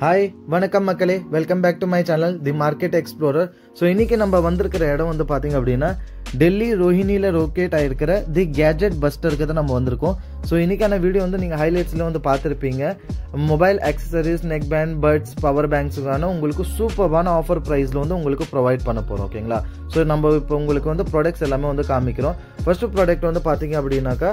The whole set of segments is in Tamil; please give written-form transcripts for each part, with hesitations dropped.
ஹாய் வணக்கம் மக்களே, welcome back to my channel the market explorer. So இன்னைக்கு நம்ம வந்திருக்கிற இடம் வந்து பார்த்தீங்க அப்படின்னா டெல்லி ரோஹினியில் லொக்கேட் ஆகிருக்கிற தி கேஜெட் பஸ்டருக்கு தான் நம்ம வந்திருக்கோம். ஸோ இன்னைக்கான வீடியோ வந்து நீங்கள் ஹைலைட்ஸில் வந்து பார்த்துருப்பீங்க. Mobile accessories, neck band, buds, power பேங்க்ஸுக்கான உங்களுக்கு சூப்பரான ஆஃபர் ப்ரைஸில் வந்து உங்களுக்கு ப்ரொவைட் பண்ண போகிறோம். ஓகேங்களா? ஸோ நம்ம இப்போ உங்களுக்கு வந்து ப்ராடக்ட்ஸ் எல்லாமே வந்து காமிக்கிறோம். ஃபர்ஸ்ட் ப்ராடக்ட் வந்து பார்த்தீங்க அப்படின்னாக்கா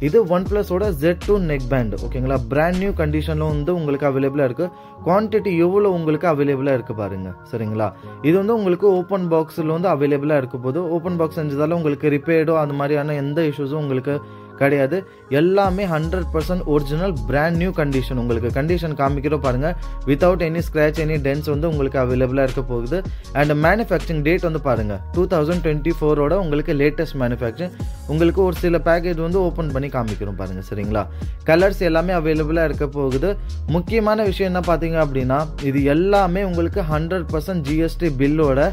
இது OnePlusோட Z2 நெக் பேண்ட். ஓகேங்களா? பிராண்ட் நியூ கண்டிஷன்ல வந்து உங்களுக்கு அவைலபிளா இருக்கு. குவான்டிட்டி எவ்வளவு உங்களுக்கு அவைலபிளா இருக்கு பாருங்க. சரிங்களா? இது வந்து உங்களுக்கு ஓப்பன் பாக்ஸ்ல வந்து அவைலபிளா இருக்க போது. ஓப்பன் பாக்ஸ் செஞ்சதால உங்களுக்கு ரிப்பேர்டோ அந்த மாதிரியான எந்த இஷ்யூஸும் உங்களுக்கு கிடையாது. எல்லாமே 100% ஒரிஜினல் பிராண்ட் நியூ கண்டிஷன். உங்களுக்கு கண்டிஷன் காமிக்கிறோம் பாருங்க. Without any scratch, any dents வந்து உங்களுக்கு அவைலபிளா இருக்க போகுது. அண்ட் மேனுஃபேக்சரிங் டேட் வந்து பாருங்க 2024ஓட உங்களுக்கு லேட்டஸ்ட் மேனுஃபேக்சரிங். உங்களுக்கு ஒரு சில பேக்கேஜ் வந்து ஓப்பன் பண்ணி காமிக்கிறோம் பாருங்க. சரிங்களா? கலர்ஸ் எல்லாமே அவைலபிளா இருக்க போகுது. முக்கியமான விஷயம் என்ன பார்த்தீங்க அப்படின்னா இது எல்லாமே உங்களுக்கு 100% GST பில்லோட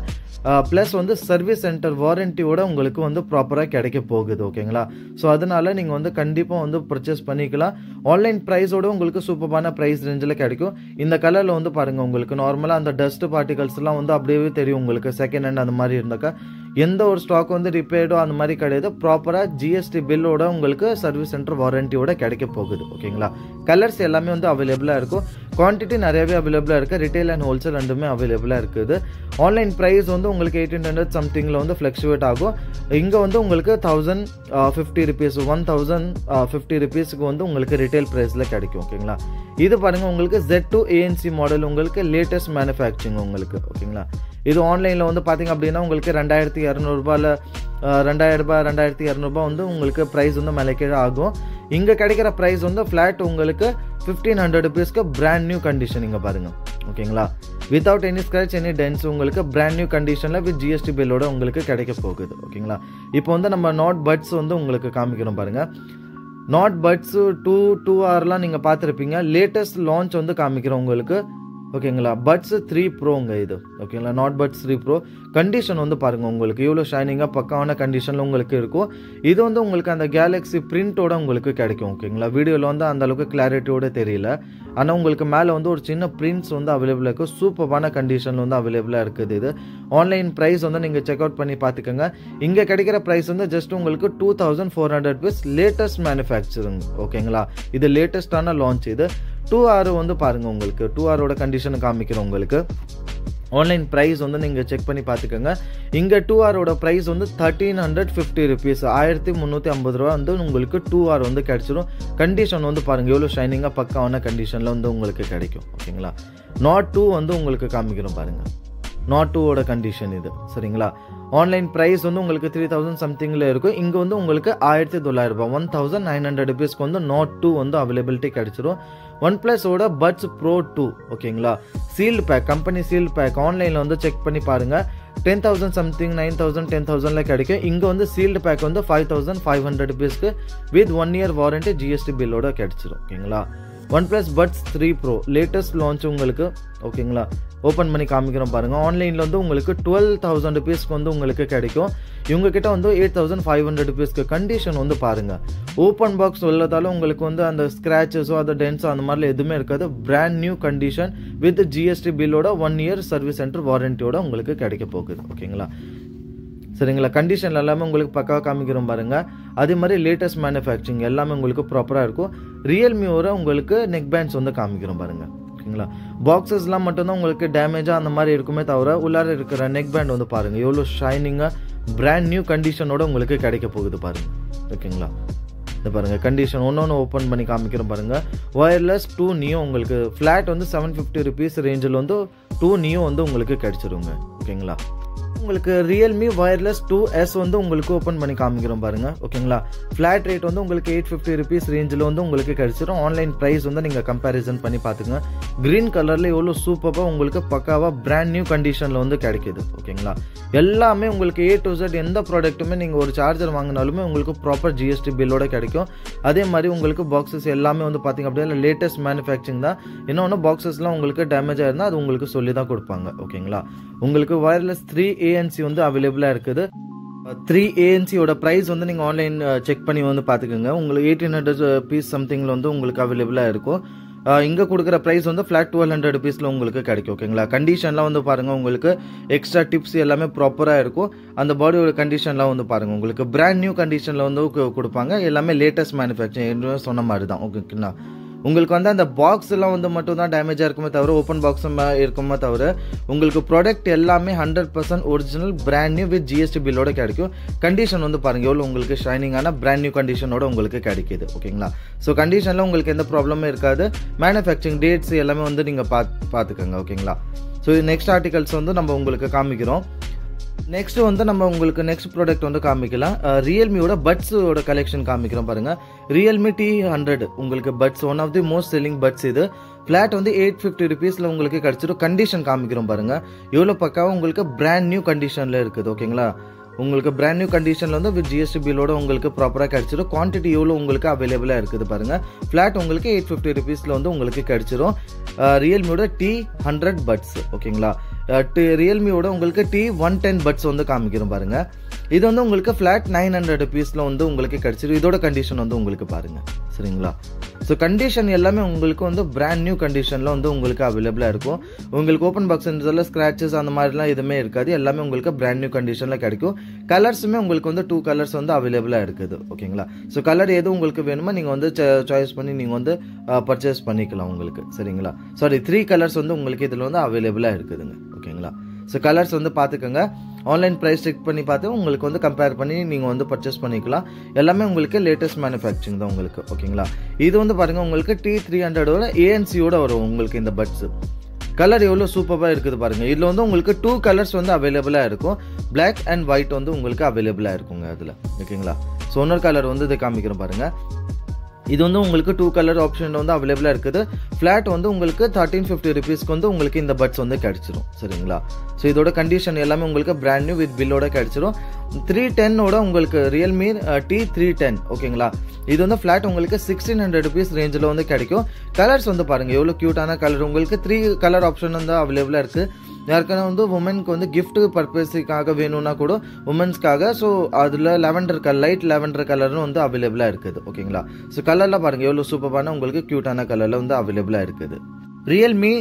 ப்ளஸ் வந்து சர்வீஸ் சென்டர் வாரண்டியோட உங்களுக்கு வந்து ப்ராப்பராக கிடைக்க போகுது. ஓகேங்களா? ஸோ அதனால நீங்கள் வந்து கண்டிப்பாக வந்து பர்ச்சேஸ் பண்ணிக்கலாம். ஆன்லைன் ப்ரைஸோட உங்களுக்கு சூப்பரான ப்ரைஸ் ரேஞ்சில் கிடைக்கும். இந்த கலரில் வந்து பாருங்கள், உங்களுக்கு நார்மலாக அந்த டஸ்ட் பார்ட்டிகல்ஸ்லாம் வந்து அப்படியே தெரியும். உங்களுக்கு செகண்ட் ஹேண்ட் அந்த மாதிரி இருந்தாக்கா எந்த ஒரு ஸ்டாக் வந்து ரிப்பேர்டோ அந்த மாதிரி கிடையாது. ப்ராப்பராக GST பில்லோட உங்களுக்கு சர்வீஸ் சென்டர் வாரண்டியோட கிடைக்க போகுது. ஓகேங்களா? கலர்ஸ் எல்லாமே வந்து அவைலபிளாக இருக்கும். குவான்டிட்டி நிறையவே அவைலபிளாக இருக்குது. ரிட்டைல் அண்ட் ஹோல்சேல் ரெண்டுமே அவைலபிளாக இருக்குது. ஆன்லைன் ப்ரைஸ் வந்து உங்களுக்கு 1800 சம்திங்கில் வந்து ஃப்ளக்சுவேட் ஆகும். இங்கே வந்து உங்களுக்கு 1050 ருபீஸ் 1050 ருபீஸுக்கு வந்து உங்களுக்கு ரிட்டைல் ப்ரைஸில் கிடைக்கும். ஓகேங்களா? இது பாருங்கள், உங்களுக்கு Z2 ANC மாடல் உங்களுக்கு லேட்டஸ்ட் மேனுஃபேக்சரிங் உங்களுக்கு. ஓகேங்களா? இது ஆன்லைனில் வந்து பார்த்தீங்க அப்படின்னா உங்களுக்கு 2200 2200 வந்து உங்களுக்கு ப்ரைஸ் வந்து மேலே ஆகும். இங்கே கிடைக்கிற ப்ரைஸ் வந்து ஃப்ளாட் உங்களுக்கு 1500 ருபீஸ்க்கு பிராண்ட் நியூ கண்டிஷன். இங்கே பாருங்கள். ஓகேங்களா? Without any scratch, any dents உங்களுக்கு பிராண்ட் நியூ கண்டிஷனில் வித் GST பில்லோட உங்களுக்கு கிடைக்க போகுது. ஓகேங்களா? இப்போ வந்து நம்ம நாட் பட்ஸ் வந்து உங்களுக்கு காமிக்கிறோம் பாருங்கள். நாட் பட்ஸ் 2R நீங்கள் பார்த்துருப்பீங்க. லேட்டஸ்ட் லான்ச் வந்து காமிக்கிறோம் உங்களுக்கு. ஓகேங்களா? பட்ஸ் 3 ப்ரோங்க இது. ஓகேங்களா? Not puts 3 bro. கண்டிஷன் வந்து பாருங்கள், உங்களுக்கு எவ்வளோ ஷைனிங்காக பக்காவான கண்டிஷனில் உங்களுக்கு இருக்கும். இது வந்து உங்களுக்கு அந்த கேலக்ஸி பிரிண்டோட உங்களுக்கு கிடைக்கும். ஓகேங்களா? வீடியோவில் வந்து அந்த அளவுக்கு கிளாரிட்டியோட தெரியல. ஆனால் உங்களுக்கு மேலே வந்து ஒரு சின்ன பிரிண்ட்ஸ் வந்து அவைலபிளாக இருக்குது. சூப்பரான கண்டிஷனில் வந்து அவைலபிளாக இருக்குது. இது ஆன்லைன் ப்ரைஸ் வந்து நீங்கள் செக் அவுட் பண்ணி பார்த்துக்கோங்க. இங்கே கிடைக்கிற ப்ரைஸ் வந்து ஜஸ்ட் உங்களுக்கு 2400 ருபீஸ் லேட்டஸ்ட் மேனுஃபேக்சரிங். ஓகேங்களா? இது லேட்டஸ்டான லான்ச். இது 2R வந்து பாருங்கள், உங்களுக்கு 2Rோட கண்டிஷன் காமிக்கிறோம். உங்களுக்கு ஆன்லைன் ப்ரைஸ் வந்து நீங்கள் செக் பண்ணி பார்த்துக்கோங்க. இங்கே 2Rோட ப்ரைஸ் வந்து 1350 ருபீஸ் 1350 ரூபா வந்து உங்களுக்கு 2R வந்து கிடைச்சிடும். கண்டிஷன் வந்து பாருங்கள் எவ்வளோ ஷைனிங்காக பக்காவான கண்டிஷனில் வந்து உங்களுக்கு கிடைக்கும். ஓகேங்களா? நாட் 2 வந்து உங்களுக்கு காமிக்கிறோம் பாருங்கள். நாட் 2ஓட கண்டிஷன் இது. சரிங்களா? ஆன்லைன் ப்ரைஸ் வந்து உங்களுக்கு 3000 சம்திங்கில் இருக்கும். இங்கே வந்து உங்களுக்கு 1900 ரூபாய் 1900 ருபீஸ்க்கு வந்து நாட் 2 வந்து அவைலபிலிட்டி கிடைச்சிடும். OnePlusோட பட்ஸ் ப்ரோ 2. ஓகேங்களா? Sealed back, company sealed back ஆன்லைனில் வந்து செக் பண்ணி பாருங்கள். 10,000 சம்திங் 9,000 10,000ல கிடைக்கும். இங்கே வந்து சீல்டு பேக் வந்து 5500 ருபீஸ்க்கு வித் 1 இயர் வாரண்டி GST பில்லோட கிடைச்சிடும். ஓகேங்களா? OnePlus buds 3 pro latest launch உங்களுக்கு. ஓகேங்களா? ஓப்பன் பண்ணி காமிக்கிறோம் பாருங்கள். ஆன்லைனில் வந்து உங்களுக்கு 12,000 ருபீஸ்க்கு வந்து உங்களுக்கு கிடைக்கும். இவங்ககிட்ட வந்து 8,500 ருபீஸ்க்கு. கண்டிஷன் வந்து பாருங்கள். ஓப்பன் பாக்ஸ் உள்ளதால உங்களுக்கு வந்து அந்த ஸ்க்ராச்சஸோ அந்த டென்ஸோ அந்த மாதிரிலாம் எதுவுமே இருக்காது. Brand new condition with GST பில்லோட 1 இயர் சர்வீஸ் சென்டர் வாரண்டியோட உங்களுக்கு கிடைக்க போகுது. ஓகேங்களா? சரிங்களா? கண்டிஷன் எல்லாமே உங்களுக்கு பக்காவாக காமிக்கிறோம் பாருங்கள். அதே மாதிரி லேட்டஸ்ட் மேனுஃபேக்சரிங் எல்லாமே உங்களுக்கு ப்ராப்பராக இருக்கும். ரியல்மியோட உங்களுக்கு நெக் பேண்ட்ஸ் வந்து காமிக்கிறோம் பாருங்கள். ஓகேங்களா? பாக்ஸஸ்லாம் மட்டும்தான் உங்களுக்கு டேமேஜாக அந்த மாதிரி இருக்குமே தவிர உள்ளார இருக்கிற நெக் பேண்ட் வந்து பாருங்கள் எவ்வளோ ஷைனிங்காக பிராண்ட் நியூ கண்டிஷனோட உங்களுக்கு கிடைக்க போகுது பாருங்கள். ஓகேங்களா? இது பாருங்கள் கண்டிஷன் ஒன்று ஓப்பன் பண்ணி காமிக்கிறோம் பாருங்கள். ஒயர்லெஸ் 2 நியோ உங்களுக்கு ஃப்ளாட் வந்து 750 ருபீஸ் ரேஞ்சில் வந்து 2 நியோ வந்து உங்களுக்கு கிடைச்சிருங்க. ஓகேங்களா? உங்களுக்கு ரியல்மி ஒயர்லெஸ் 2S வந்து உங்களுக்கு ஓப்பன் பண்ணி காமிக்கிறோம் பாருங்க. ஓகேங்களா? ஃபிளாட் ரேட் வந்து உங்களுக்கு 850 ருபீஸ் ரேஞ்சில் வந்து உங்களுக்கு கிடைச்சிடும். ஆன்லைன் ப்ரைஸ் வந்து நீங்கள் கம்பேரிசன் பண்ணி பார்த்துங்க. கிரீன் கலரில் எவ்வளோ சூப்பராக உங்களுக்கு பக்காவாக பிராண்ட் நியூ கண்டிஷனில் வந்து கிடைக்கிது. ஓகேங்களா? எல்லாமே உங்களுக்கு A to Z எந்த ப்ராடக்ட்டுமே நீங்கள் ஒரு சார்ஜர் வாங்கினாலுமே உங்களுக்கு ப்ராப்பர் GST பில்லோட கிடைக்கும். அதே மாதிரி உங்களுக்கு பாக்ஸஸ் எல்லாமே வந்து பார்த்தீங்க அப்படின்னா லேட்டஸ்ட் மேனுஃபேக்சரிங் தான். இன்னொன்று பாக்ஸஸ்லாம் உங்களுக்கு டேமேஜ் ஆயிருந்தால் அது உங்களுக்கு சொல்லி தான் கொடுப்பாங்க. ஓகேங்களா? உங்களுக்கு ஒயர்லெஸ் 3 ANC வந்து அவைலபிளாக இருக்குது. 3 ANCயோட ப்ரைஸ் வந்து நீங்கள் ஆன்லைன் செக் பண்ணி வந்து பார்த்துக்கோங்க. உங்களுக்கு 1800 பீஸ் சம்திங்கில் வந்து உங்களுக்கு அவைலபிளாக இருக்கும். இங்கே கொடுக்குற ப்ரைஸ் வந்து ஃப்ளாட் 1200 ருபீஸில் உங்களுக்கு கிடைக்கும் ஓகேங்களா. கண்டிஷன்லாம் வந்து பாருங்கள் உங்களுக்கு எக்ஸ்ட்ரா டிப்ஸ் எல்லாமே ப்ராப்பராக இருக்கும். அந்த பாடியோட கண்டிஷன்லாம் வந்து பாருங்கள் உங்களுக்கு பிராண்ட் நியூ கண்டிஷனில் வந்து கொடுப்பாங்க. எல்லாமே லேட்டஸ்ட் மேனுஃபேக்சரிங் சொன்ன மாதிரி தான் ஓகேங்களா. உங்களுக்கு வந்து அந்த பாக்ஸ் எல்லாம் வந்து மட்டும் தான் டேமேஜாக இருக்குமே தவிர ஓப்பன் பாக்ஸும் இருக்குமே தவிர உங்களுக்கு ப்ராடக்ட் எல்லாமே 100% original brand new with GST பில்லோட கிடைக்கும். கண்டிஷன் வந்து பாருங்கள் எவ்வளோ உங்களுக்கு ஷைனிங்கான பிராண்ட் நியூ கண்டிஷனோட உங்களுக்கு கிடைக்கிது ஓகேங்களா. ஸோ கண்டிஷனில் உங்களுக்கு எந்த ப்ராப்ளமும் இருக்காது. மேனுஃபேக்சரிங் டேட்ஸ் எல்லாமே வந்து நீங்கள் பார்த்துக்கோங்க ஓகேங்களா. ஸோ நெக்ஸ்ட் ஆர்டிகல்ஸ் வந்து நம்ம உங்களுக்கு காமிக்கிறோம். நெக்ஸ்ட் வந்து நம்ம உங்களுக்கு நெக்ஸ்ட் ப்ராடக்ட் வந்து காமிக்கலாம். ரியல்மியோட பட்ஸோட கலெக்ஷன் காமிக்கிறோம் பாருங்க. ரியல்மி T100 உங்களுக்கு buds one of the most selling buds. இது ஃபிளாட் வந்து 850 ருபீஸில் உங்களுக்கு கிடச்சிடும். கண்டிஷன் காமிக்கிறோம் பாருங்க எவ்வளோ பக்காவாக உங்களுக்கு பிராண்ட் நியூ கண்டிஷனில் இருக்குது ஓகேங்களா. உங்களுக்கு பிராண்ட் நியூ கண்டிஷனில் வந்து வித் ஜிஎஸ்டி பில்லோட உங்களுக்கு ப்ராப்பராக கிடச்சிடும். குவான்டிட்டி எவ்வளோ உங்களுக்கு அவைலபிளாக இருக்குது பாருங்கள். ஃப்ளாட் உங்களுக்கு 850 ருபீஸில் வந்து உங்களுக்கு கிடச்சிடும். ரியல்மியோட T100 பட்ஸ் ஓகேங்களா. ரியல்மியோட உங்களுக்கு T110 பட்ஸ் வந்து காமிக்கிறோம் பாருங்கள். இது வந்து உங்களுக்கு ஃப்ளாட் 900 ருபீஸில் வந்து உங்களுக்கு கிடச்சிடும். இதோட கண்டிஷன் வந்து உங்களுக்கு பாருங்கள் சரிங்களா. ஸோ கண்டிஷன் எல்லாமே உங்களுக்கு வந்து பிராண்ட் நியூ கண்டிஷனில் வந்து உங்களுக்கு அவைலபிளாக இருக்கும். உங்களுக்கு ஓப்பன் பாக்ஸ்ன்றதுல ஸ்க்ராச்சஸ் அந்த மாதிரிலாம் எதுவுமே இருக்காது. எல்லாமே உங்களுக்கு பிராண்ட் நியூ கண்டிஷனில் கிடைக்கும். கலர்ஸுமே உங்களுக்கு வந்து 2 கலர்ஸ் வந்து அவைலபிளாக இருக்குது ஓகேங்களா. ஸோ கலர் எது உங்களுக்கு வேணுமோ நீங்கள் வந்து சாய்ஸ் பண்ணி நீங்கள் வந்து பர்ச்சேஸ் பண்ணிக்கலாம் உங்களுக்கு சரிங்களா. சாரி 3 கலர்ஸ் வந்து உங்களுக்கு இதில் வந்து அவைலபிளாக இருக்குதுங்க ஓகேங்களா. ஸோ கலர்ஸ் வந்து பார்த்துக்கோங்க. ஆன்லைன் ப்ரைஸ் செக் பண்ணி பார்த்து உங்களுக்கு வந்து கம்பேர் பண்ணி நீங்கள் வந்து பர்ச்சேஸ் பண்ணிக்கலாம். எல்லாமே உங்களுக்கு லேட்டஸ்ட் மேனுஃபேக்சரிங் தான் உங்களுக்கு ஓகேங்களா. இது வந்து பாருங்கள் உங்களுக்கு T300ஓட ANCயோட வரும் உங்களுக்கு இந்த பட்ஸ். கலர் எவ்வளோ சூப்பராக இருக்குது பாருங்கள். இதில் வந்து உங்களுக்கு 2 கலர்ஸ் வந்து அவைலபிளாக இருக்கும். பிளாக் அண்ட் ஒயிட் வந்து உங்களுக்கு அவைலபிளாக இருக்குங்க அதில் ஓகேங்களா. ஸோ இன்னொரு கலர் வந்து இதை காமிக்கிறோம் பாருங்கள். இது வந்து உங்களுக்கு 2 கலர் ஆப்ஷன் வந்து அவைலபிளாக இருக்குது. ஃப்ளாட் வந்து உங்களுக்கு 1350 ருபீஸ்க்கு வந்து உங்களுக்கு இந்த பட்ஸ் வந்து கிடச்சிரும் சரிங்களா. ஸோ இதோட கண்டிஷன் எல்லாமே உங்களுக்கு பிராண்ட் நியூ வித் பில்லோட கிடச்சிரும். 310ஓட உங்களுக்கு ரியல்மி T310 ஓகேங்களா. இது வந்து ஃப்ளாட் உங்களுக்கு 1600 ருபீஸ் ரேஞ்சில் வந்து கிடைக்கும். கலர்ஸ் வந்து பாருங்கள் எவ்வளோ க்யூட்டான கலர். உங்களுக்கு 3 கலர் ஆப்ஷன் வந்து அவைலபிளாக இருக்குது. யாருக்கான வந்து உமனுக்கு வந்து கிஃப்ட் பர்பஸுக்காக வேணும்னா கூட உமன்ஸ்க்காக. ஸோ அதில் லைட் லெவெண்டர் கலரும் வந்து அவைலபிளாக இருக்குது ஓகேங்களா. ஸோ கலரில் பாருங்கள் எவ்வளோ சூப்பரான உங்களுக்கு க்யூட்டான கலரில் வந்து அவைலபிளாக இருக்குது. ரியல்மி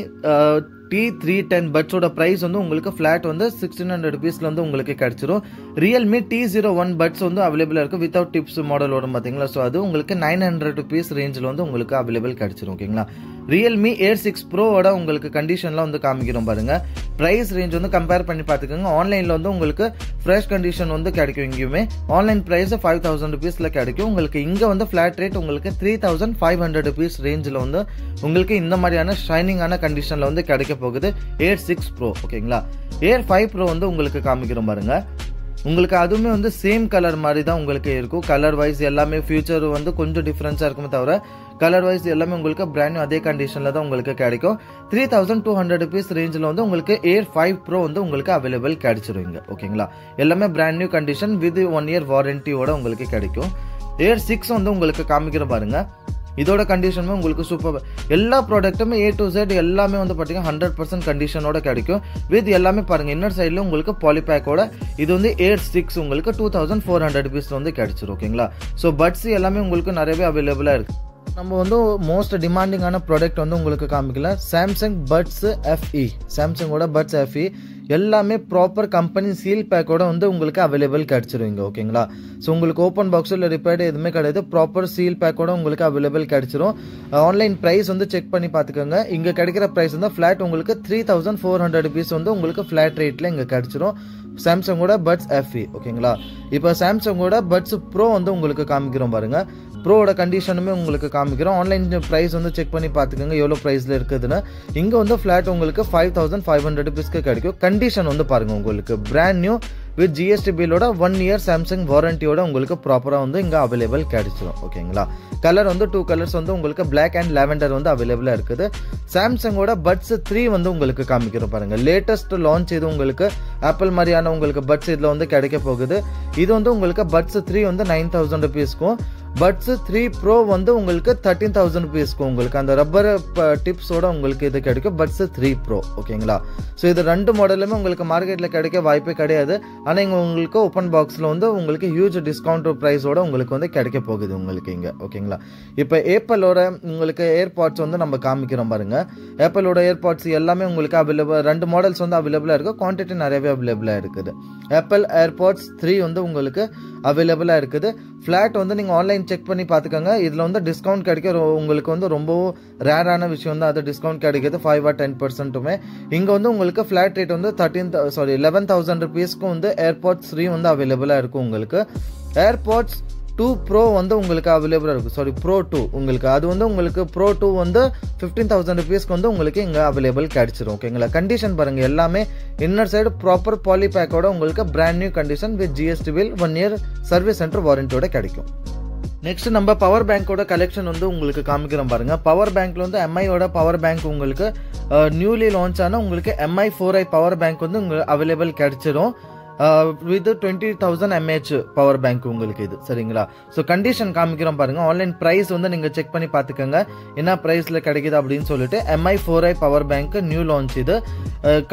T310 பட்ஸோட ப்ரைஸ் வந்து உங்களுக்கு ஃப்ளாட் வந்து 1600 ருபீஸில் வந்து உங்களுக்கு கிடச்சிரும். ரியல்மி T01 பட்ஸ் வந்து அவைலபிளாக இருக்குது வித்தவுட் டிப்ஸ் மாடல் வரும் பார்த்தீங்களா. ஸோ அது உங்களுக்கு 900 ருபீஸ் ரேஞ்சில் வந்து உங்களுக்கு அவைலபிள் கிடச்சிரும் ஓகேங்களா. ரியல்மி Air 6 ப்ரோவோட உங்களுக்கு கண்டிஷன்லாம் வந்து காமிக்கிறோம் பாருங்க. ப்ரைஸ் ரேஞ்ச் வந்து கம்பேர் பண்ணி பார்த்துக்கோங்க. ஆன்லைனில் வந்து உங்களுக்கு ஃப்ரெஷ் கண்டிஷன் வந்து கிடைக்கும். இங்கேயுமே ஆன்லைன் ப்ரைஸ் 5000 ருபீஸில் கிடைக்கும். உங்களுக்கு இங்கே வந்து ஃப்ளாட் ரேட் உங்களுக்கு 3500 ருபீஸ் ரேஞ்சில் வந்து உங்களுக்கு இந்த மாதிரியான ஷைனிங்கான கண்டிஷனில் வந்து கிடைக்க போகுது Air 6 Pro ஓகேங்களா. Air 5 Pro வந்து உங்களுக்கு காமிக்கிறோம் பாருங்க. உங்களுக்கு அதுவுமே வந்து சேம் கலர் மாதிரி தான் உங்களுக்கு இருக்கும். கலர் வைஸ் எல்லாமே ஃபியூச்சர் வந்து கொஞ்சம் டிஃப்ரென்ஸாக இருக்குமே தவிர கலர் வைஸ் எல்லாமே உங்களுக்கு பிராண்ட் நியூ அதே கண்டிஷனில் தான் உங்களுக்கு கிடைக்கும். 3200 ருபீஸ் ரேஞ்சில் வந்து உங்களுக்கு Air 5 Pro வந்து உங்களுக்கு அவைலபிள் கிடைச்சிருங்க ஓகேங்களா. எல்லாமே brand new condition with 1 year வாரண்டியோட உங்களுக்கு கிடைக்கும். Air 6 வந்து உங்களுக்கு காமிக்கிறோம் பாருங்க. இதோட கண்டிஷனுமே உங்களுக்கு சூப்பர். எல்லா ப்ராடக்ட்டுமே A to Z எல்லாமே வந்து பார்த்தீங்கன்னா 100% கண்டிஷனோட கிடைக்கும். வித் எல்லாமே பாருங்கள் இன்னர் சைடில் உங்களுக்கு பாலிபேக்கோட. இது வந்து Air 6 உங்களுக்கு 2400 ருபீஸில் வந்து கிடைச்சிரும் ஓகேங்களா. ஸோ பட்ஸ் எல்லாமே உங்களுக்கு நிறையவே அவைலபிளாக இருக்குது. நம்ம வந்து மோஸ்ட் டிமாண்டிங்கான ப்ராடக்ட் வந்து உங்களுக்கு காமிக்கலாம். Samsung buds FE. சாம்சங்கோட பட்ஸ் FE எல்லாமே ப்ராப்பர் கம்பெனி சீல் பேக்கோட வந்து உங்களுக்கு அவைலபிள் கிடச்சிருவீங்க ஓகேங்களா. ஸோ உங்களுக்கு ஓப்பன் பாக்ஸோ இல்லை ரிப்பேர்டு எதுவுமே கிடையாது. ப்ராப்பர் சீல் பேக்கோட உங்களுக்கு அவைலபிள் கிடச்சிரும். ஆன்லைன் ப்ரைஸ் வந்து செக் பண்ணி பார்த்துக்கோங்க. இங்கே கிடைக்கிற ப்ரைஸ் வந்து ஃப்ளாட் உங்களுக்கு 3400 ருபீஸ் வந்து உங்களுக்கு ஃப்ளாட் ரேட்டில் இங்கே கிடச்சிரும். சாம்சங்கோட பட்ஸ் FE ஓகேங்களா. இப்போ சாம்சங்கோட பட்ஸ் ப்ரோ வந்து உங்களுக்கு காமிக்கிறோம் பாருங்க. ப்ரோவோட கண்டிஷனுமே உங்களுக்கு காமிக்கிறோம். ஆன்லைன் ப்ரைஸ் வந்து செக் பண்ணி பார்த்துக்கோங்க எவ்வளோ ப்ரைஸில் இருக்குதுன்னு. இங்கே வந்து ஃப்ளாட் உங்களுக்கு 5500 ருபீஸ்க்கு கிடைக்கும். கண்டிஷன் வந்து பாருங்கள் உங்களுக்கு பிராண்ட் நியூ வித் ஜிஎஸ்டி பில்லோட 1 இயர் சாம்சங் வாரண்டியோட உங்களுக்கு ப்ராப்பராக வந்து இங்கே அவைலபிள் கிடைச்சிடும் ஓகேங்களா. கலர் வந்து 2 கலர்ஸ் வந்து உங்களுக்கு பிளாக் அண்ட் லாவெண்டர் வந்து அவைலபிளாக இருக்குது. சாம்சங்கோட பட்ஸ் 3 வந்து உங்களுக்கு காமிக்கிறோம் பாருங்கள். லேட்டஸ்ட் லான்ச் இது உங்களுக்கு ஆப்பிள் மாதிரியான உங்களுக்கு பட்ஸ் இதில் வந்து கிடைக்க போகுது. இது வந்து உங்களுக்கு பட்ஸ் 3 வந்து 9000 rupeesக்கும், பட்ஸ் 3 ப்ரோ வந்து உங்களுக்கு 13000 rupeesக்கும் உங்களுக்கு அந்த ரப்பர் டிப்ஸோட உங்களுக்கு இது கிடைக்கும் பட்ஸ் 3 ப்ரோ. ஓகேங்களா? ஸோ இது 2 மாடலுமே உங்களுக்கு மார்க்கெட்டில் கிடைக்க வாய்ப்பே கிடையாது. ஆனால் இங்கே உங்களுக்கு ஓப்பன் பாக்ஸில் வந்து உங்களுக்கு ஹியூஜ் டிஸ்கவுண்ட் ப்ரைஸோட உங்களுக்கு வந்து கிடைக்க போகுது உங்களுக்கு இங்கே. ஓகேங்களா? இப்போ ஏப்பலோட உங்களுக்கு ஏர்பாட்ஸ் வந்து நம்ம காமிக்கிறோம் பாருங்க. ஏப்பலோட ஏர்பாட்ஸ் எல்லாமே உங்களுக்கு அவைலபிள், 2 மாடல்ஸ் வந்து அவைலபிளாக இருக்குது. குவான்டிட்டி நிறையவே அவைலபிளாக இருக்குது. ஆப்பிள் ஏர்பாட்ஸ் 3 வந்து உங்களுக்கு அவைலபிளாக இருக்குது. ஃப்ளாட் வந்து நீங்கள் ஆன்லைன் செக் பண்ணி பார்த்துக்கோங்க. இதில் வந்து டிஸ்கவுண்ட் கிடைக்க உங்களுக்கு வந்து ரொம்ப ரேரான விஷயம் தான். அது டிஸ்கவுண்ட் கிடைக்கிது 5 or 10%. இங்கே வந்து உங்களுக்கு ஃப்ளாட் ரேட் வந்து 11,000 rupeesக்கு வந்து ஏர்பாட்ஸ் 3 வந்து அவைலபிளாக இருக்கும் உங்களுக்கு. ஏர்பாட்ஸ் 2 ப்ரோ வந்து உங்களுக்கு அவைலபிளாக இருக்கும். ப்ரோ 2 உங்களுக்கு அது வந்து உங்களுக்கு ப்ரோ 2 வந்து 15,000 rupeesக்கு வந்து உங்களுக்கு இங்கே அவைலபிள் கிடைச்சிரும். ஓகேங்களா? கண்டிஷன் பாருங்க, எல்லாமே இன்னர் சைடு ப்ராப்பர் பாலி பேக்கோட உங்களுக்கு brand new condition with GST bill 1 year service centre வாரண்டியோட கிடைக்கும். நெக்ஸ்ட் நம்ம பவர் பேங்கோட கலெக்ஷன் வந்து உங்களுக்கு காமிக்கிறோம் பாருங்க. பவர் பேங்க்ல வந்து MIயோட பவர் பேங்க் உங்களுக்கு நியூலி லான்ச் ஆன உங்களுக்கு MI 4i பவர் பேங்க் வந்து உங்களுக்கு அவைலபிள் கிடைச்சிடும் வித் 20,000 mAh பவர் பேங்க் உங்களுக்கு இது. சரிங்களா? ஸோ கண்டிஷன் காமிக்கிறோம் பாருங்க. ஆன்லைன் ப்ரைஸ் வந்து நீங்க செக் பண்ணி பார்த்துக்கோங்க என்ன ப்ரைஸ்ல கிடைக்குது அப்படின்னு சொல்லிட்டு. MI 4i power bank new launch இது.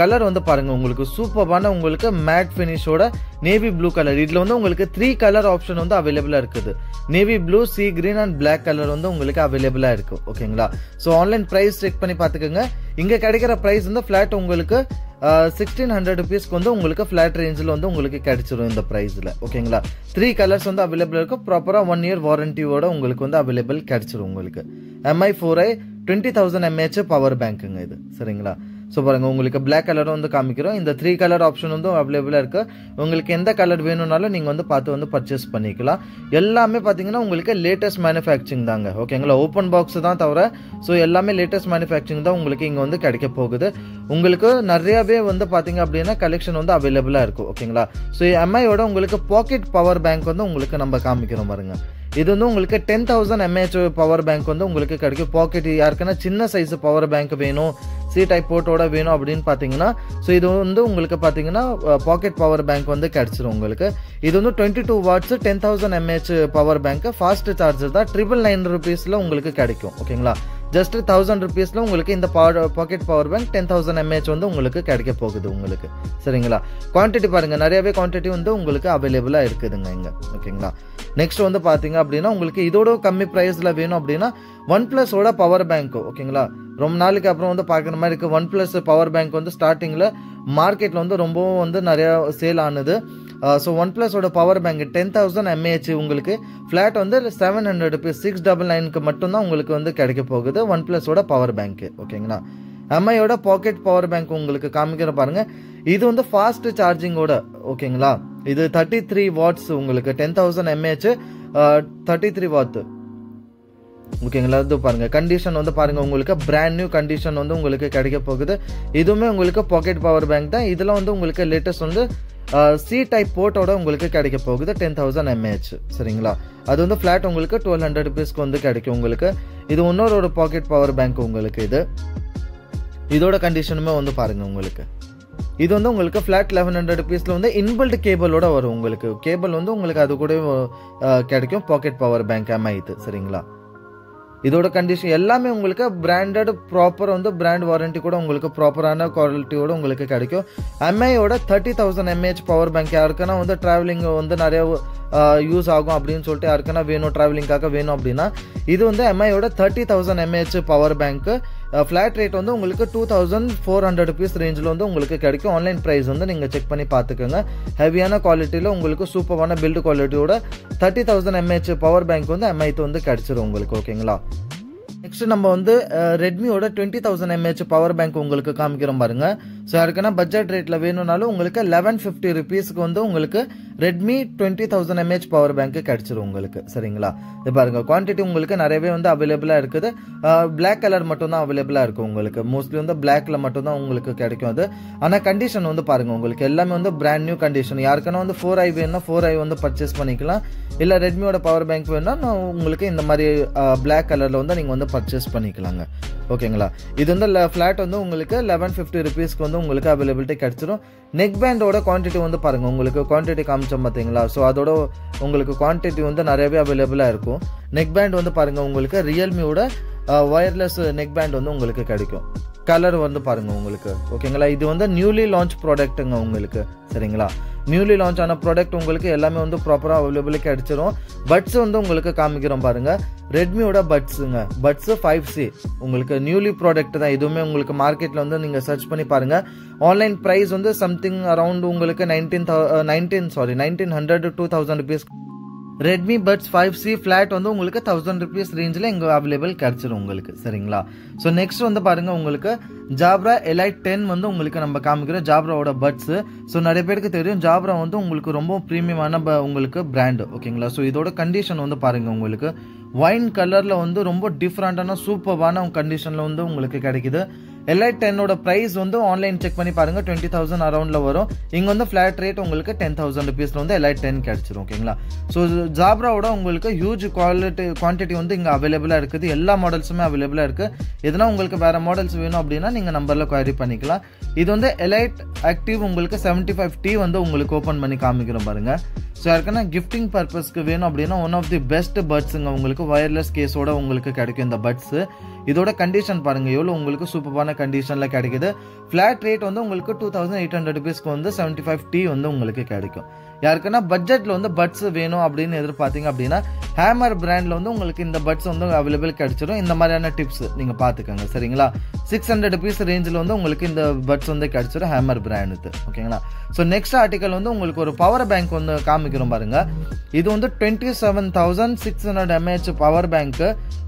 கலர் வந்து பாருங்க உங்களுக்கு சூப்பரான உங்களுக்கு மேட் ஃபினிஷோட நேவி ப்ளூ கலர். இதுல வந்து உங்களுக்கு 3 கலர் ஆப்ஷன் வந்து அவைலபிளா இருக்குது. Navy blue, sea green and black colour வந்து உங்களுக்கு அவைலபிளா இருக்கு. ஓகேங்களா? ஸோ ஆன்லைன் ப்ரைஸ் செக் பண்ணி பார்த்துக்கோங்க. இங்க கிடைக்கிற ப்ரைஸ் வந்து ஃபிளாட் உங்களுக்கு 1600 rupeesக்கு வந்து உங்களுக்கு ஃபிளாட் ரேஞ்சில் வந்து உங்களுக்கு கிடைச்சிரும் இந்த ப்ரைஸில். ஓகேங்களா? 3 கலர்ஸ் வந்து அவைலபிள் இருக்கும். ப்ராப்பராக 1 year வாரண்டியோட உங்களுக்கு வந்து அவைலபிள் கிடைச்சிரும் உங்களுக்கு. MI 4i 20,000 mAh பவர் பேங்க்குங்க இது. சரிங்களா? ஸோ பாருங்க உங்களுக்கு பிளாக் கலரும் வந்து காமிக்கிறோம். இந்த 3 கலர் ஆப்ஷன் வந்து அவைலபிளாக இருக்கு. உங்களுக்கு எந்த கலர் வேணும்னாலும் நீங்கள் வந்து பார்த்து வந்து பர்ச்சேஸ் பண்ணிக்கலாம். எல்லாமே பார்த்தீங்கன்னா உங்களுக்கு லேட்டஸ்ட் மேனுஃபேக்சரிங் தாங்க. ஓகேங்களா? ஓப்பன் பாக்ஸ் தான் தவிர ஸோ எல்லாமே லேட்டஸ்ட் மேனுஃபேக்சரிங் தான் உங்களுக்கு இங்கே வந்து கிடைக்க போகுது. உங்களுக்கு நிறையவே வந்து பார்த்தீங்க அப்படின்னா கலெக்ஷன் வந்து அவைலபிளாக இருக்கும். ஓகேங்களா? ஸோ MIயோட உங்களுக்கு பாக்கெட் பவர் பேங்க் வந்து உங்களுக்கு நம்ம காமிக்கிறோம் பாருங்க. இது வந்து உங்களுக்கு 10,000 mAh பவர் பேங்க் வந்து உங்களுக்கு கிடைக்கும். பாக்கெட் யாருக்குன்னா சின்ன சைஸ் பவர் பேங்க் வேணும், C டைப் போர்ட்டோட வேணும் அப்படின்னு பார்த்தீங்கன்னா ஸோ இது வந்து உங்களுக்கு பார்த்தீங்கன்னா பாக்கெட் பவர் பேங்க் வந்து கிடைச்சிரும் உங்களுக்கு. இது வந்து 22 watts 10,000 mAh power bank. Fast charger தான். 999 rupeesல உங்களுக்கு கிடைக்கும். ஓகேங்களா? ஜஸ்ட் 1000 rupeesல உங்களுக்கு இந்த பாக்கெட் பவர் பேங்க் 10,000 mAh வந்து உங்களுக்கு கிடைக்க போகுது உங்களுக்கு. சரிங்களா? குவான்டிட்டி பாருங்க, நிறையவே குவான்டிட்டி வந்து உங்களுக்கு அவைலபிளா இருக்குதுங்க இங்க. ஓகேங்களா? நெக்ஸ்ட் வந்து பாத்தீங்க அப்படின்னா உங்களுக்கு இதோட கம்மி பிரைஸ்ல வேணும் அப்படின்னா OnePlusோட பவர் பேங்க். ஓகேங்களா? ரொம்ப நாளைக்கு அப்புறம் வந்து பார்க்குற மாதிரி இருக்கு. OnePlus பவர் பேங்க் வந்து ஸ்டார்டிங்ல மார்க்கெட்ல வந்து ரொம்பவும் வந்து நிறைய சேல் ஆனது. ஸோ OnePlusோட பவர் பேங்க் 10,000 mAh உங்களுக்கு ஃபிளாட் வந்து 700 rupees 699க்கு மட்டும்தான் உங்களுக்கு வந்து கிடைக்க போகுது OnePlusோட பவர் பேங்க். ஓகேங்களா? MIயோட பாக்கெட் பவர் பேங்க் உங்களுக்கு காமிக்கிற பாருங்க. இது வந்து ஃபாஸ்ட் சார்ஜிங்கோட. ஓகேங்களா? இது 33 watts உங்களுக்கு 10,000 mAh 33 watt. ஓகேங்களா? இது பாருங்க கண்டிஷன் வந்து பாருங்க உங்களுக்கு பிராண்ட் நியூ கண்டிஷன் வந்து உங்களுக்கு கிடைக்க போகுது. இதுவுமே உங்களுக்கு பாக்கெட் பவர் பேங்க் தான். இதுல வந்து உங்களுக்கு லேட்டஸ்ட் வந்து C டைப் போர்ட்டோட உங்களுக்கு கிடைக்க போகுது 10,000 mAh. சரிங்களா? அது வந்து ஃபிளாட் உங்களுக்கு 1200 rupeesக்கு வந்து கிடைக்கும் உங்களுக்கு. இது இன்னொரு பாக்கெட் பவர் பேங்க் உங்களுக்கு இது. இதோட கண்டிஷனுமே வந்து பாருங்க உங்களுக்கு. இது வந்து உங்களுக்கு ஃபிளாட் 1100 rupeesல வந்து இன்பில்ட் கேபிளோட வரும் உங்களுக்கு. கேபிள் வந்து உங்களுக்கு அது கூட கிடைக்கும் பாக்கெட் பவர் பேங்க் MI இது. சரிங்களா? இதோட கண்டிஷன் எல்லாமே உங்களுக்கு பிராண்டட் ப்ராப்பர் வந்து பிராண்ட் வாரண்டி கூட உங்களுக்கு ப்ராப்பரான குவாலிட்டியோட உங்களுக்கு கிடைக்கும். MIயோட 30,000 mAh பவர் பேங்க் யாருக்குன்னா வந்து டிராவலிங் வந்து நிறைய யூஸ் ஆகும் அப்படின்னு சொல்லிட்டு யாருக்குன்னா வேணும், டிராவலிங்காக வேணும் அப்படின்னா இது வந்து MIயோட 30,000 mAh power bank. Flat rate வந்து உங்களுக்கு 2,400 rupees ரேஞ்சில் வந்து உங்களுக்கு கிடைக்கும். ஆன்லைன் ப்ரைஸ் வந்து நீங்கள் செக் பண்ணி பார்த்துக்கோங்க. ஹெவியான குவாலிட்டியில் உங்களுக்கு சூப்பரான பில்டு குவாலிட்டியோட 30,000 mAh பவர் பேங்க் வந்து MI வந்து கிடைச்சிரும் உங்களுக்கு. ஓகேங்களா? நெக்ஸ்ட் நம்ம வந்து ரெட்மியோட 20,000 mAh பவர் பேங்க் உங்களுக்கு காமிக்கிறோம் பாருங்க. ஸோ யாருக்குன்னா பட்ஜெட் ரேட்ல வேணும்னாலும் உங்களுக்கு 1150 rupeesக்கு வந்து உங்களுக்கு ரெட்மி 20,000 mAh பவர் பேங்க் கிடைச்சிரும் உங்களுக்கு சரிங்களா. இது பாருங்க குவான்டிட்டி உங்களுக்கு நிறையவே வந்து அவைலபிளா இருக்குது. பிளாக் கலர் மட்டும் தான் அவைலபிளா இருக்கு உங்களுக்கு. மோஸ்ட்லி வந்து பிளாக்ல மட்டும் தான் உங்களுக்கு கிடைக்கும் அது. ஆனா கண்டிஷன் வந்து பாருங்க உங்களுக்கு எல்லாமே வந்து பிராண்ட் நியூ கண்டிஷன். யாருக்கான வந்து 4i வேணும்னா 4i வந்து பர்ச்சேஸ் பண்ணிக்கலாம். இல்ல ரெட்மியோட பவர் பேங்க் வேணும்னா உங்களுக்கு இந்த மாதிரி பிளாக் கலர்ல வந்து நீங்க வந்து பர்ச்சேஸ் பண்ணிக்கலாங்க ஓகேங்களா. இது வந்து ஃபிளாட் வந்து உங்களுக்கு 1150 rupeesக்கு வந்து உங்களுக்கு அவைலபிலிட்டி கிடைச்சிரும். நெக் பேண்டோட குவான்டிட்டி வந்து பாருங்க உங்களுக்கு குவான்டிட்டி காமிச்சோம் பார்த்தீங்களா. ஸோ அதோட உங்களுக்கு குவான்டிட்டி வந்து நிறையவே அவைலபிளா இருக்கும். நெக் பேண்ட் வந்து பாருங்க உங்களுக்கு ரியல்மியோட வயர்லெஸ் நெக் பேண்ட் வந்து உங்களுக்கு கிடைக்கும். கலர் வந்து பாருங்க உங்களுக்கு ஓகேங்களா. இது வந்து நியூலி லான்ச் ப்ராடக்ட்டுங்க உங்களுக்கு சரிங்களா. நியூலி லான்ச் ஆன ப்ராடக்ட் உங்களுக்கு எல்லாமே வந்து ப்ராப்பராக அவைலபிளாக கிடைச்சிரும். பட்ஸ் வந்து உங்களுக்கு காமிக்கிறோம் பாருங்க. ரெட்மியோட பட்ஸுங்க, பட்ஸ் 5C உங்களுக்கு நியூலி ப்ராடக்ட் தான். இதுவுமே உங்களுக்கு மார்க்கெட்டில் வந்து நீங்கள் சர்ச் பண்ணி பாருங்க. ஆன்லைன் ப்ரைஸ் வந்து சம்திங் அரௌண்ட் உங்களுக்கு 1900 to 2000 rupees. Redmi buds 5C flat வந்து உங்களுக்கு 1000 rupees ரேஞ்சில் இங்கே அவைலபிள் கிடைச்சிரும் உங்களுக்கு சரிங்களா. ஸோ நெக்ஸ்ட் வந்து பாருங்க உங்களுக்கு ஜாப்ரா எலைட் 10 வந்து உங்களுக்கு நம்ம காமிக்கிறோம். ஜாப்ராவோட பட்ஸ். ஸோ நிறைய பேருக்கு தெரியும் ஜாப்ரா வந்து உங்களுக்கு ரொம்ப ப்ரீமியமான உங்களுக்கு பிராண்டு ஓகேங்களா. ஸோ இதோட கண்டிஷன் வந்து பாருங்க உங்களுக்கு ஒயின் கலர்ல வந்து ரொம்ப டிஃப்ரெண்டான சூப்பரான கண்டிஷன்ல வந்து உங்களுக்கு கிடைக்குது. எலைட் 10ஓட பிரைஸ் வந்து ஆன்லைன் செக் பண்ணி பாருங்க 20,000 அரௌண்ட்ல வரும். இங்க வந்து ஃபிளாட் ரேட் உங்களுக்கு 10,000 rupeesல வந்து எலைட் 10 கிடைச்சிரும் ஓகேங்களா. ஸோ ஜாப்ராவோட உங்களுக்கு ஹியூஜ் குவான்டிட்டி வந்து இங்க அவைலபிளா இருக்குது. எல்லா மாடல்ஸுமே அவைலபிளா இருக்கு. எதனா உங்களுக்கு வேற மாடல்ஸ் வேணும் அப்படின்னா நீங்க நம்பர்ல குவரி பண்ணிக்கலாம். இது வந்து எலைட் ஆக்டிவ் உங்களுக்கு 75T வந்து உங்களுக்கு ஓபன் பண்ணி காமிக்கிறோம் பாருங்க. ஸோ யாருக்குன்னா கிஃப்டிங் பர்பஸ்க்கு வேணும் அப்படின்னா ஒன் ஆஃப் தி பெஸ்ட் பட்ஸுங்க உங்களுக்கு வயர்லெஸ் கேஸோட உங்களுக்கு கிடைக்கும் இந்த பட்ஸ். இதோட கண்டிஷன் பாருங்க எவ்வளவு உங்களுக்கு சூப்பரான கண்டிஷன்ல கிடைக்குது. ஃபிளாட் ரேட் வந்து உங்களுக்கு 2800 rupeesக்கு வந்து 75T வந்து உங்களுக்கு கிடைக்கும். யாருக்குன்னா பட்ஜெட்ல வந்து பட்ஸ் வேணும் அப்படின்னு எதிர்பார்த்தீங்க அப்படின்னா ஹேமர் பிராண்ட்ல வந்து உங்களுக்கு இந்த பட்ஸ் வந்து அவைலபிள் கிடைச்சிடும். இந்த மாதிரியான டிப்ஸ் நீங்க பாத்துக்கோங்க சரிங்களா. 600 rupees ரேஞ்சில் வந்து உங்களுக்கு இந்த பட்ஸ் வந்து கிடைச்சிடும் ஹேமர் பிராண்ட் ஓகேங்களா. ஸோ நெக்ஸ்ட் ஆர்டிகல் வந்து உங்களுக்கு ஒரு பவர் பேங்க் வந்து காமிக்கிறோம் பாருங்க. இது வந்து 27,600 mAh பவர் பேங்க்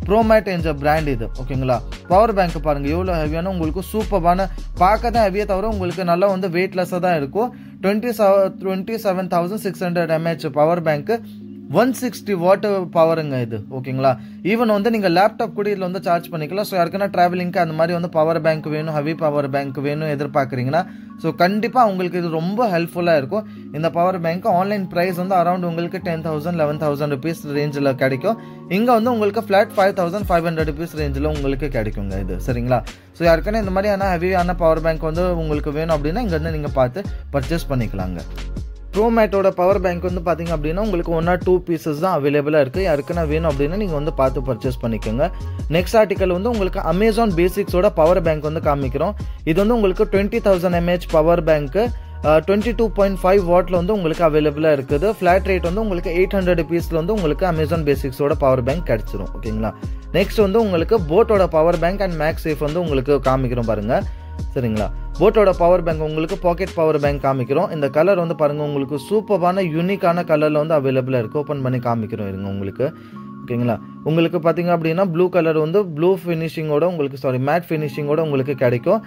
ப்ரோமேட் என்ற பிராண்ட் இது ஓகேங்களா. பவர் பேங்க் பாருங்க எவ்வளவு ஹெவியான உங்களுக்கு சூப்பரான பார்க்க தான் ஹெவியா தவிர உங்களுக்கு நல்லா வந்து வெயிட்லெஸ்ஸா தான் இருக்கும். 27,600 mAh பவர் பேங்க் 160 watt பவருங்க இது ஓகேங்களா. ஈவன் வந்து நீங்க லேப்டாப் கூட இதுல வந்து சார்ஜ் பண்ணிக்கலாம். ஸோ யாருக்குன்னா டிராவலிங்க்கு அந்த மாதிரி வந்து பவர் பேங்க் வேணும், ஹெவி பவர் பேங்க் வேணும் எதிர்பார்க்குறீங்கன்னா ஸோ கண்டிப்பா உங்களுக்கு இது ரொம்ப ஹெல்ப்ஃபுல்லா இருக்கும். இந்த பவர் பேங்க் ஆன்லைன் பிரைஸ் வந்து அரௌண்ட் உங்களுக்கு 10,000 11,000 rupees ரேஞ்சில் கிடைக்கும். இங்க வந்து உங்களுக்கு ஃபிளாட் 5,500 rupees ரேஞ்சில் உங்களுக்கு கிடைக்குங்க இது சரிங்களா. ஸோ யாருக்குன்னா இந்த மாதிரியான ஹெவியான பவர் பேங்க் வந்து உங்களுக்கு வேணும் அப்படின்னா இங்க வந்து நீங்க பார்த்து பர்ச்சேஸ் பண்ணிக்கலாங்க. ப்ரோமேட்டோட பவர் பேங்க் வந்து பார்த்தீங்க அப்படின்னா உங்களுக்கு 1 or 2 pieces தான் அவைலபிளாக இருக்குது. யாருக்குன்னா வேணும் அப்படின்னா நீங்கள் வந்து பார்த்து பர்ச்சேஸ் பண்ணிக்கோங்க. நெக்ஸ்ட் ஆர்டிகல் வந்து உங்களுக்கு அமேசான் பேசிக்ஸோட பவர் பேங்க் வந்து காமிக்கிறோம். இது வந்து உங்களுக்கு 20,000 mAh பவர் பேங்க் 22.5 வாட்ல வந்து உங்களுக்கு அவைலபிளாக இருக்குது. ஃபிளாட் ரேட் வந்து உங்களுக்கு 800 rupeesல வந்து உங்களுக்கு அமேசான் பேசிக்ஸோட பவர் பேங்க் கிடைச்சிரும் ஓகேங்களா. நெக்ஸ்ட் வந்து உங்களுக்கு போட்டோட power bank and max safe வந்து உங்களுக்கு காமிக்கிறோம் பாருங்க சரிங்களா. போட்டோட பவர் பேங்க் உங்களுக்கு பாக்கெட் பவர் பேங்க் காமிக்கிறோம். இந்த கலர் வந்து பாருங்க உங்களுக்கு சூப்பரான யூனிக்கான கலர்ல வந்து அவைலபிளா இருக்கு. ஓபன் பண்ணி காமிக்கிறோம் இருங்க உங்களுக்கு ஓகேங்களா. உங்களுக்கு பாத்தீங்க அப்படின்னா ப்ளூ கலர் வந்து ப்ளூ ஃபினிஷிங்கோட உங்களுக்கு மேட் ஃபினிஷிங்கோட உங்களுக்கு கிடைக்கும்.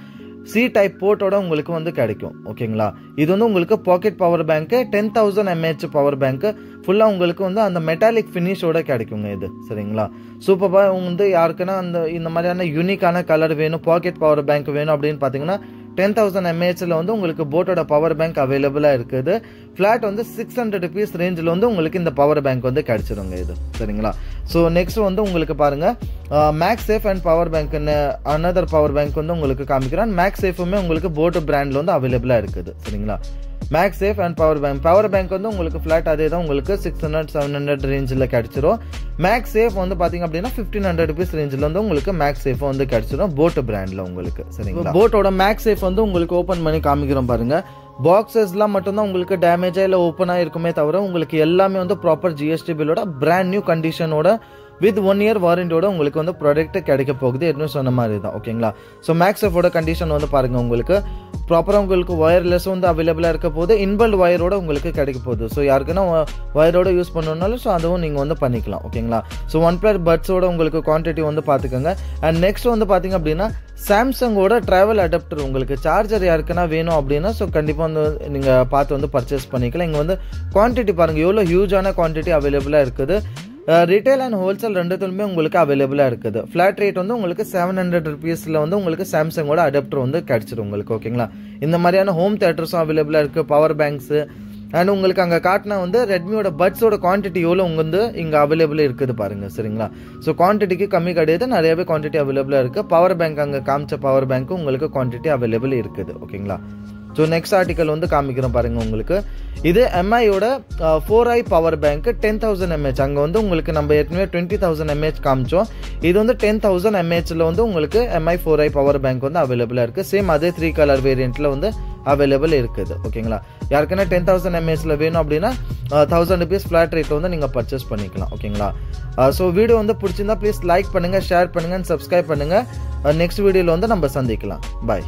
சி டைப் போர்ட்டோட உங்களுக்கு வந்து கிடைக்கும் ஓகேங்களா. இது வந்து உங்களுக்கு pocket power bank 10,000 mAh power bank ஃபுல்லா உங்களுக்கு வந்து அந்த மெட்டாலிக் ஃபினிஷோட கிடைக்குங்க இது சரிங்களா. சூப்பரா வந்து யாருக்குன்னா அந்த இந்த மாதிரியான யூனிக்கான கலர் வேணும், பாக்கெட் பவர் பேங்க் வேணும் அப்படின்னு பாத்தீங்கன்னா 10,000 mAhல வந்து உங்களுக்கு போட்டோட பவர் பேங்க் அவைலபிளா இருக்குது. ஃபிளாட் வந்து 600 rupees ரேஞ்சில் வந்து உங்களுக்கு இந்த பவர் பேங்க் வந்து கிடைச்சிருங்க இது சரிங்களா. ஸோ நெக்ஸ்ட் வந்து உங்களுக்கு பாருங்க max safe and power bank another power bank வந்து உங்களுக்கு காமிக்கிறேன். மேக்ஸ் சேஃபுமே உங்களுக்கு போட் பிராண்ட்ல வந்து அவைலபிளா இருக்குது சரிங்களா. Max safe and power bank வந்து உங்களுக்கு ஃபிளாட் அதே தான் உங்களுக்கு 600-700 ரேஞ்சில் கிடைச்சிரும். மேக்ஸ் சேஃப் வந்து பாத்தீங்க அப்படின்னா 1,500 rupees ரேஞ்சில் வந்து உங்களுக்கு மேக்ஸ் சேஃப் வந்து கிடைச்சிரும் போட் பிராண்ட்ல உங்களுக்கு சரிங்களா. போட்டோட மேக்ஸ் சேஃப் வந்து உங்களுக்கு ஓபன் பண்ணி காமிக்கிறோம் பாருங்க. பாக்ஸஸ்லாம் மட்டும்தான் உங்களுக்கு டேமேஜா இல்லை ஓப்பனாக இருக்குமே தவிர உங்களுக்கு எல்லாமே வந்து ப்ராப்பர் ஜிஎஸ்டி பில்லோட பிராண்ட் நியூ கண்டிஷனோட வித் 1 year வாரண்டியோட உங்களுக்கு வந்து ப்ராடக்ட் கிடைக்க போகுது. ஏற்கனவே சொன்ன மாதிரி தான் ஓகேங்களா. ஸோ மேக்ஸோட கண்டிஷன் வந்து பாருங்க உங்களுக்கு ப்ராப்பராக உங்களுக்கு ஒயர்லெஸ்ஸும் வந்து அவைலபிளாக இருக்க போது, இன்பில்ட் ஒயரோட உங்களுக்கு கிடைக்க போகுது. ஸோ யாருக்குன்னா ஒயரோட யூஸ் பண்ணணுன்னாலும் ஸோ அதுவும் நீங்கள் வந்து பண்ணிக்கலாம். ஓகேங்களா? ஸோ 1 pair பட்ஸோட உங்களுக்கு குவான்டிட்டி வந்து பார்த்துக்கோங்க. அண்ட் நெக்ஸ்ட் வந்து பார்த்தீங்க அப்படின்னா சாம்சங்கோட ட்ராவல் அடாப்டர் உங்களுக்கு சார்ஜர் யாருக்குன்னா வேணும் அப்படின்னா ஸோ கண்டிப்பாக வந்து நீங்கள் பார்த்து வந்து பர்ச்சேஸ் பண்ணிக்கலாம். இங்கே வந்து குவான்டிட்டி பாருங்கள் எவ்வளோ ஹியூஜான குவான்டிட்டி அவைலபிளாக இருக்குது. ரிட்டைல் அண்ட் ஹோல்சேல் ரெண்டுத்துலையுமே உங்களுக்கு அவைலபிளாக இருக்குது. ஃப்ளாட் ரேட் வந்து உங்களுக்கு 700 rupeesல வந்து உங்களுக்கு சாம்சங்கோட அடாப்டர் வந்து கிடச்சிடும் உங்களுக்கு. ஓகேங்களா? இந்த மாதிரியான ஹோம் தியேட்டர்ஸும் அவைலபிளாக இருக்குது, பவர் பேங்க்ஸு அண்ட் உங்களுக்கு அங்கே காட்டினா வந்து ரெட்மியோட பட்ஸோட குவான்டிட்டி எவ்வளோ வந்து இங்கே அவைலபிள் இருக்குது பாருங்கள். சரிங்களா? ஸோ குவான்டிட்டிக்கு கம்மி கிடையாது, நிறையவே குவான்டிட்டி அவைலபிளாக இருக்குது. பவர் பேங்க் அங்கே காமிச்ச பவர் பேங்க்கும் உங்களுக்கு குவான்டிட்டி அவைலபிள் இருக்குது. ஓகேங்களா? ஸோ நெக்ஸ்ட் ஆர்டிக்கல் வந்து காமிக்கிறோம் பாருங்கள் உங்களுக்கு. இது எம்ஐயோட 4i பவர் பேங்க் 10,000 mAh. அங்கே வந்து உங்களுக்கு நம்ம ஏற்கனவே 20,000 mAh காமிச்சோம். இது வந்து 10,000 mAhல வந்து உங்களுக்கு எம்ஐ 4i பவர் பேங்க் வந்து அவைலபிளாக இருக்குது. சேம் அதே 3 கலர் வேரியண்ட்டில் வந்து அவைலபிள் இருக்குது. ஓகேங்களா? யாருக்குன்னா 10,000 mAhல வேணும் அப்படின்னா 1000 rupees ஃப்ளாட் ரேட் வந்து நீங்கள் பர்ச்சேஸ் பண்ணிக்கலாம். ஓகேங்களா? ஸோ வீடியோ வந்து பிடிச்சிருந்தா ப்ளீஸ் லைக் பண்ணுங்கள், ஷேர் பண்ணுங்கள், சப்ஸ்கிரைப் பண்ணுங்கள். நெக்ஸ்ட் வீடியோவில் வந்து நம்ம சந்திக்கலாம். பாய்.